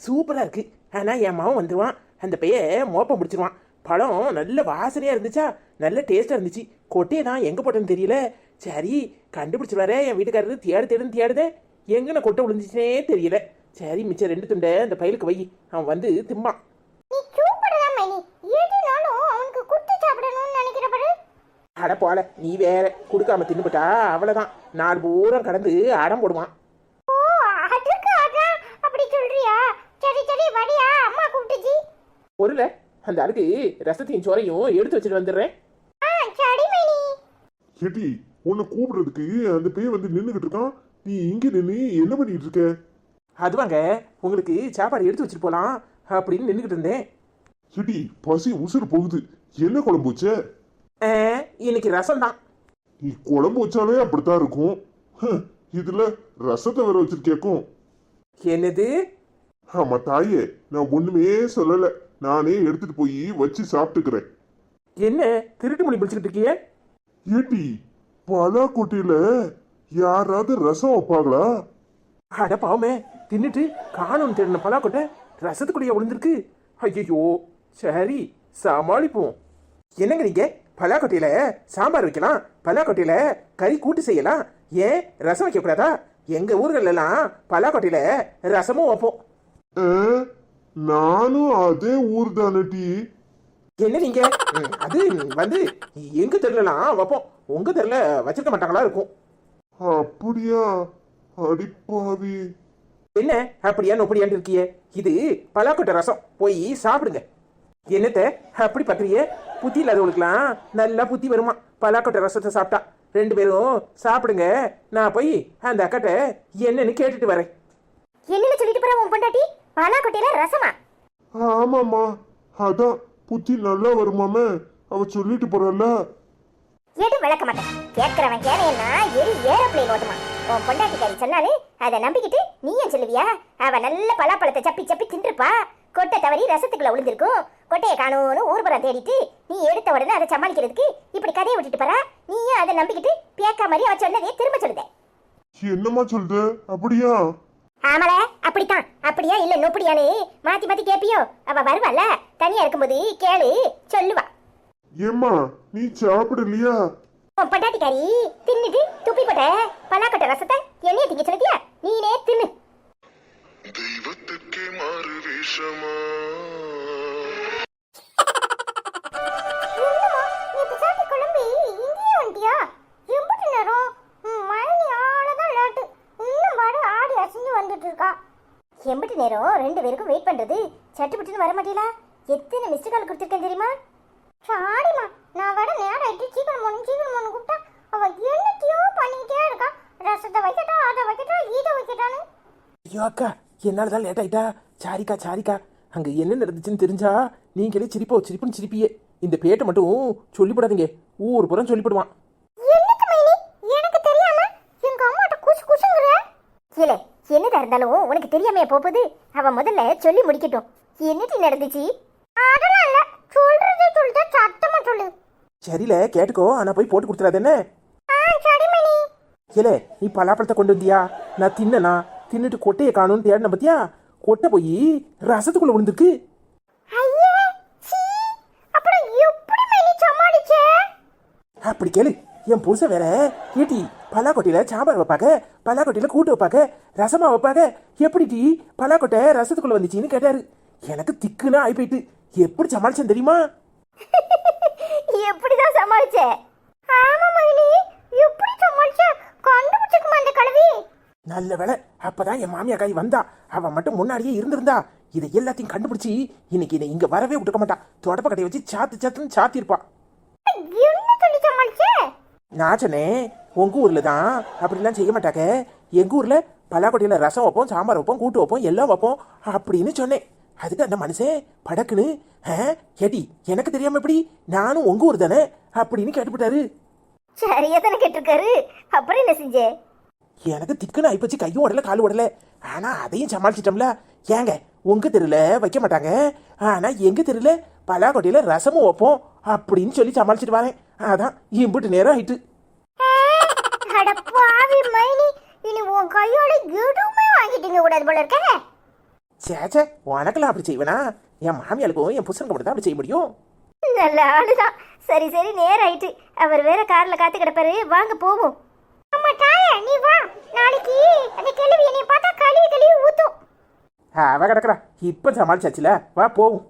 சூப்பரா இருக்கு. ஆனா என் மாவன் வந்துருவான், அந்த பைய மோப்பம் பிடிச்சிருவான். பழம் நல்ல வாசனையா இருந்துச்சா, நல்ல டேஸ்டா இருந்துச்சு. கொட்டையை தான் எங்க போட்டேன்னு தெரியல. சரி கண்டுபிடிச்சிருவாரே என் வீட்டுக்காரரு. தேடுதே எங்க நான் கொட்டை விழுந்துச்சுனே தெரியல. சரி மிச்சம் 2 துண்டை அந்த பையலுக்கு வை, அவன் வந்து திம்பான். அட போல, நீ வேற குடுக்காம தின்னுபிட்டா அவ்வளவுதான், 4 பூரம் கடந்து அடம் போடுவான். ஒருல அந்த ஆளுக்கு ரசத்தையும் சோறையும் எடுத்து வச்சுட்டு வந்துடுறேன். செட்டி உன்னை கூப்பிடுறதுக்கு அந்த பையன் வந்து நின்னுகிட்டு இருக்கான். நீ இங்க நின்று என்ன பண்ணிட்டு இருக்க? அதுவாங்க, உங்களுக்கு சாப்பாடு எடுத்து வச்சுட்டு போலாம் அப்படின்னு நின்னுகிட்டு இருந்தேன். செட்டி பசி உசுறு போகுது. என்ன குழம்பு வச்ச? இன்னைக்கு ரசம் தான். நீ குழம்பு வச்சாலே அப்படித்தான் இருக்கும். இதுல ரசத்தை வேற வச்சிருக்கேக்கும். என்னது? ஆமா தாயே, நான் ஒண்ணுமே சொல்லல. நானே எடுத்துட்டு போய் வச்சு சாப்பிட்டுக்கிறேன். என்ன திருட்டு மணி பிடிச்சிட்டு இருக்கிய? ஏட்டி பலாக்கொட்டையில யாராவது ரசம் வைப்பாங்களா? அட பாவமே, தின்னுட்டு காணும் தேடின பலாக்கொட்டை ரசத்துக்குள்ளேயே விழுந்திருக்கு. ஐயோ, சரி சமாளிப்போம். என்னங்க நீங்க, பலாக்கொட்டையில சாம்பார் வைக்கலாம், பலாக்கொட்டையில கறி கூட்டு செய்யலாம், ஏன் ரசம் வைக்க கூடாதா? எங்க ஊர்கள் எல்லாம் பலாக்கொட்டையில ரசமும் வைப்போம். நானும் அதே ஊர் தானே டி. என்ன நீங்க, அது வந்து எங்க தெருலாம் வைப்போம், உங்க தெருல வச்சிருக்க மாட்டாங்களா இருக்கும். அப்படியா? அடிப்பாவி. என்ன அப்படியா நொப்படியான்னு இருக்கிய? இது பலாக்கொட்டை ரசம், போய் சாப்பிடுங்க. என்னத்த அப்படி பக்கறிய? புத்தி இல்லாதவங்களுக்குலாம் நல்லா புத்தி வருமா பலாக்கொட்டை ரசத்தை சாப்பிட்டா. 2 பேரும் சாப்பிடுங்க, நான் போய் அந்த அக்கட்ட என்னன்னு கேட்டுட்டு வரேன். என்னன்னு சொல்லிட்டு போற உன் பொண்டாட்டி? பலாக்கொட்டையில ரசமா? ஆமாமா, அதான் புத்தி நல்லா வருமாமே, அவ சொல்லிட்டு போறல்ல. எது விளக்க மாட்டேன். கேட்கறவன் கேளையன்னா ஏரோப்ளேன் ஓட்டுமா? உன் பொண்டாட்டிக்காரி சொன்னாலே அதை நம்பிக்கிட்டு நீயும் சொல்லுவியா? அவ நல்ல பலாப்பழத்தை சப்பி சப்பி தின்றுப்பா. கொட்டை தவறி ரசத்துக்குள்ள விழுந்திருக்கும். கொட்டையை காணோன்னு ஊர்புறம் தேடிட்டு நீ எடுத்த உடனே அதை சமாளிக்கிறதுக்கு இப்படி கதையை விட்டுட்டு போறா. நீயும் அதை நம்பிக்கிட்டு பேக்கா மாதிரி அவ சொன்னதே திரும்ப சொல்லுத. என்னமா சொல்லுத? அப்படியா? ஆமல, அப்படித்தான். அப்படியா இல்ல நொப்படியானு மாத்தி மாத்தி கேப்பியோ? அவ வருவாள்ல, தனியா இருக்கும்போது கேளு, சொல்லுவா. ஏம்மா நீ சாப்பிடலையா? உன் பொண்டாட்டிக்காரி தின்னுட்டு துப்பி போட்ட பலாக்கொட்டை ரசத்தை என்னைய திங்க சொல்லிட்டியா? நீனே தின்னு. தெய்வத்துக்கே மாறு வேஷமா? எம்பிட்டு நேரம் 2 பேருக்கும் வெயிட் பண்றது? சட்டுப்பட்டுன்னு வர மாட்டீங்களா? எத்தனை மிஸ்டு கால் கொடுத்துருக்கேன் தெரியுமா? சாரிமா, நான் வர நேரம் ஆயிட்டு. சீக்கிரம் போகணும் கூப்பிட்டா அவ என்னத்தையோ பண்ணிக்கிட்டே இருக்கா. ரசத்தை வைக்கட்டா, அதை வைக்கட்டா, இதை வைக்கட்டான்னு. ஐயோ அக்கா, என்னால தான் லேட் ஆயிட்டா. சாரிக்கா, அங்க என்ன நடந்துச்சுன்னு தெரிஞ்சா நீங்களே சிரிப்புன்னு சிரிப்பியே. இந்த பேட்டை மட்டும் சொல்லிவிடாதீங்க, ஊர் புறம் சொல்லிவிடுவான். எனக்கு தெரியாம எங்க அம்மாட்ட குசு குசுங்கற. இல்ல என்னதா இருந்தாலும் உனக்கு தெரியாமையா போகுது? அவ முதல்ல சொல்லி முடிக்கட்டும். என்னடி நடந்துச்சு? அதெல்லாம் இல்ல, சொல்றதே சொல்லிட்டா சத்தமா சொல்லு. சரில கேட்டுக்கோ, ஆனா போய் போட்டு கொடுத்துறாத என்ன? சரி மணி. இல்ல நீ பலாப்பழத்தை கொண்டு வந்தியா? நான் தின்னுட்டு கொட்டையை காணும்னு தேடின பத்தியா? கொட்டை போய் ரசத்துக்குள்ள விழுந்திருக்கு. ஐயே சீ, அப்புறம் எப்படி மணி சமாளிச்ச? அப்படி கேளு, என் புருஷன் வேற கேட்டி பலாக்கொட்டையில சாம்பார் வைப்பாங்க, பலாக்கொட்டையில கூட்டு வைப்பாங்க, ரசமா வைப்பாங்க. எப்படி டீ பலாக்கொட்டை ரசத்துக்குள்ள வந்துச்சின்னு கேட்டாரு. எனக்கு திக்குன்னா ஆகி போயிட்டு. எப்படி சமாளிச்சேன் தெரியுமா? எப்படிதான் சமாளிச்ச? ஆமா மகினி, எப்படி சமாளிச்ச? கண்டுபிடிச்சுக்குமா அந்த கழுவி? நல்ல வேலை, அப்பதான் என் மாமியா காய் வந்தா. அவ மட்டும் முன்னாடியே இருந்திருந்தா இதை எல்லாத்தையும் கண்டுபிடிச்சி இன்னைக்கு இதை இங்க வரவே விட்டுக்க மாட்டா. தொடப்ப கடையை வச்சு சாத்துன்னு சாத்திருப்பா. என்ன சொல்லி சமாளிச்ச? நான் சொன்னேன், உங்க ஊர்ல தான் அப்படிலாம் செய்ய மாட்டாங்க, எங்க ஊர்ல பலாக்கொட்டையில ரசம் வைப்போம், சாம்பார் வைப்போம், கூட்டு வைப்போம், எல்லாம் வைப்போம் அப்படின்னு சொன்னேன். அதுக்கு அந்த மனுஷன் படக்குன்னு கேட்டி எனக்கு தெரியாம எப்படி, நானும் உங்க ஊர் தானே அப்படின்னு கேட்டுவிட்டாரு. சரியா தானே கேட்டிருக்காரு. அப்புறம் என்ன செஞ்சே? எனக்கு திக்குன்னு ஆயிப்போச்சு, கையும் உடல காலும் உடல. ஆனா அதையும் சமாளிச்சிட்டோம்ல. ஏங்க உங்க தெருல வைக்க மாட்டாங்க, ஆனா எங்க தெருல பலாக்கொட்டையில ரசமும் வைப்போம் அப்படின்னு சொல்லி சமாளிச்சுட்டு வரேன். அதான் இம்பிட்டு நேரம் ஆயிட்டு. அட பாவி மைனி, இனி உன் கையோட எதுவுமே வாங்கிட்டீங்க கூடாது போல இருக்க. சேச்சே, உனக்கெல்லாம் அப்படி செய்வேனா? என் மாமியாளுக்கும் என் புருஷனுக்கு மட்டும் தான் அப்படி செய்ய முடியும். நல்ல ஆளுதான். சரி சரி, நேரம் ஆயிட்டு. அவர் வேற கார்ல காத்து கிடப்பாரு, வாங்க போவோம். அம்மா தாயே, நீ வா. நாளைக்கு அந்த கிழவி என்னைய பார்த்தா கழுவி கழுவி ஊத்தும். அவ கிடக்குறா, இப்ப சமாளிச்சாச்சுல, வா போவோம்.